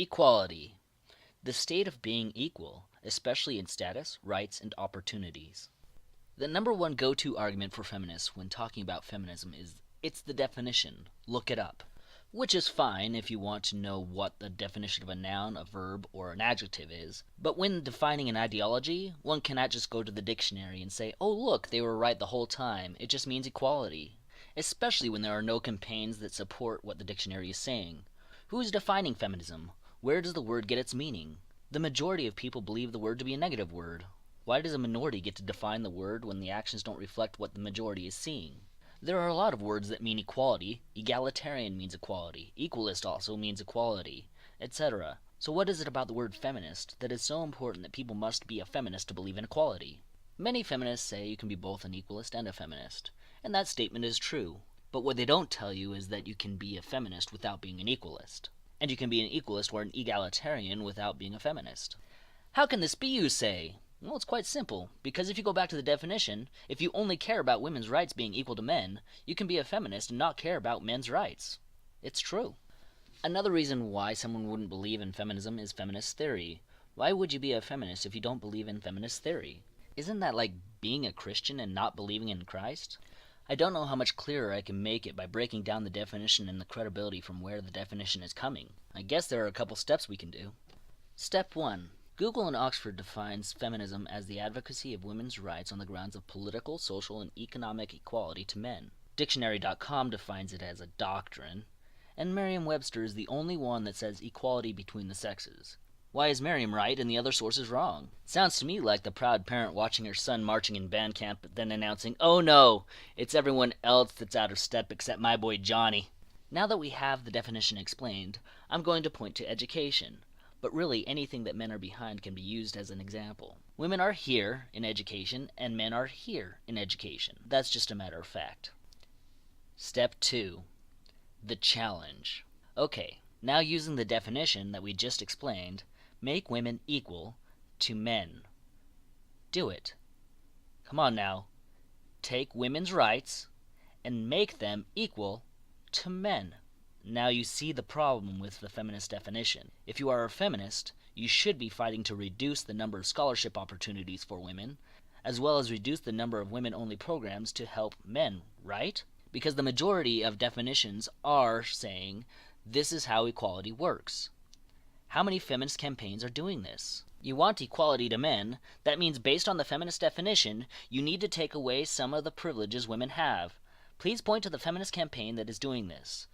Equality. The state of being equal, especially in status, rights, and opportunities. The number one go-to argument for feminists when talking about feminism is, it's the definition, look it up. Which is fine if you want to know what the definition of a noun, a verb, or an adjective is, but when defining an ideology, one cannot just go to the dictionary and say, oh look, they were right the whole time, it just means equality. Especially when there are no campaigns that support what the dictionary is saying. Who is defining feminism? Where does the word get its meaning? The majority of people believe the word to be a negative word. Why does a minority get to define the word when the actions don't reflect what the majority is seeing? There are a lot of words that mean equality. Egalitarian means equality. Equalist also means equality, etc. So what is it about the word feminist that is so important that people must be a feminist to believe in equality? Many feminists say you can be both an equalist and a feminist, and that statement is true. But what they don't tell you is that you can be a feminist without being an equalist. And you can be an equalist or an egalitarian without being a feminist. How can this be, you say? Well, it's quite simple, because if you go back to the definition, if you only care about women's rights being equal to men, you can be a feminist and not care about men's rights. It's true. Another reason why someone wouldn't believe in feminism is feminist theory. Why would you be a feminist if you don't believe in feminist theory? Isn't that like being a Christian and not believing in Christ? I don't know how much clearer I can make it by breaking down the definition and the credibility from where the definition is coming. I guess there are a couple steps we can do. Step 1. Google in Oxford defines feminism as the advocacy of women's rights on the grounds of political, social, and economic equality to men. Dictionary.com defines it as a doctrine, and Merriam-Webster is the only one that says equality between the sexes. Why is Merriam right and the other sources wrong? Sounds to me like the proud parent watching her son marching in band camp but then announcing, oh no, it's everyone else that's out of step except my boy Johnny. Now that we have the definition explained, I'm going to point to education. But really, anything that men are behind can be used as an example. Women are here in education, and men are here in education. That's just a matter of fact. Step 2. The challenge. Okay, now using the definition that we just explained, make women equal to men. Do it. Come on now. Take women's rights and make them equal to men. Now you see the problem with the feminist definition. If you are a feminist, you should be fighting to reduce the number of scholarship opportunities for women, as well as reduce the number of women-only programs to help men, right? Because the majority of definitions are saying, this is how equality works. How many feminist campaigns are doing this? You want equality to men. That means based on the feminist definition, you need to take away some of the privileges women have. Please point to the feminist campaign that is doing this.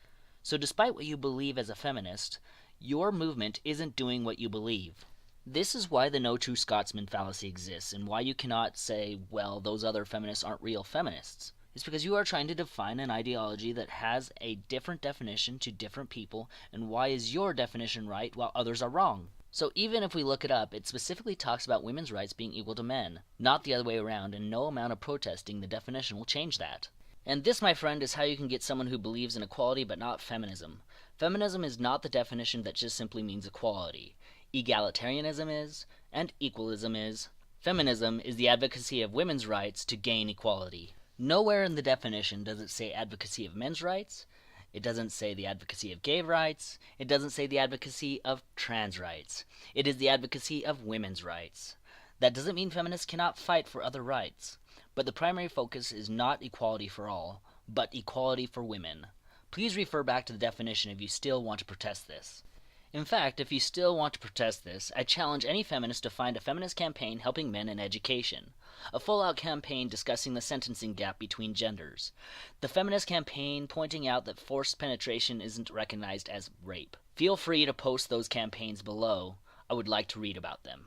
So despite what you believe as a feminist, your movement isn't doing what you believe. This is why the no true Scotsman fallacy exists, and why you cannot say, well, those other feminists aren't real feminists. It's because you are trying to define an ideology that has a different definition to different people, and why is your definition right while others are wrong? So even if we look it up, it specifically talks about women's rights being equal to men, not the other way around, and no amount of protesting the definition will change that. And this, my friend, is how you can get someone who believes in equality but not feminism. Feminism is not the definition that just simply means equality. Egalitarianism is, and equalism is. Feminism is the advocacy of women's rights to gain equality. Nowhere in the definition does it say advocacy of men's rights. It doesn't say the advocacy of gay rights. It doesn't say the advocacy of trans rights. It is the advocacy of women's rights. That doesn't mean feminists cannot fight for other rights. But the primary focus is not equality for all, but equality for women. Please refer back to the definition if you still want to protest this. In fact, if you still want to protest this, I challenge any feminist to find a feminist campaign helping men in education. A full-out campaign discussing the sentencing gap between genders. The feminist campaign pointing out that forced penetration isn't recognized as rape. Feel free to post those campaigns below. I would like to read about them.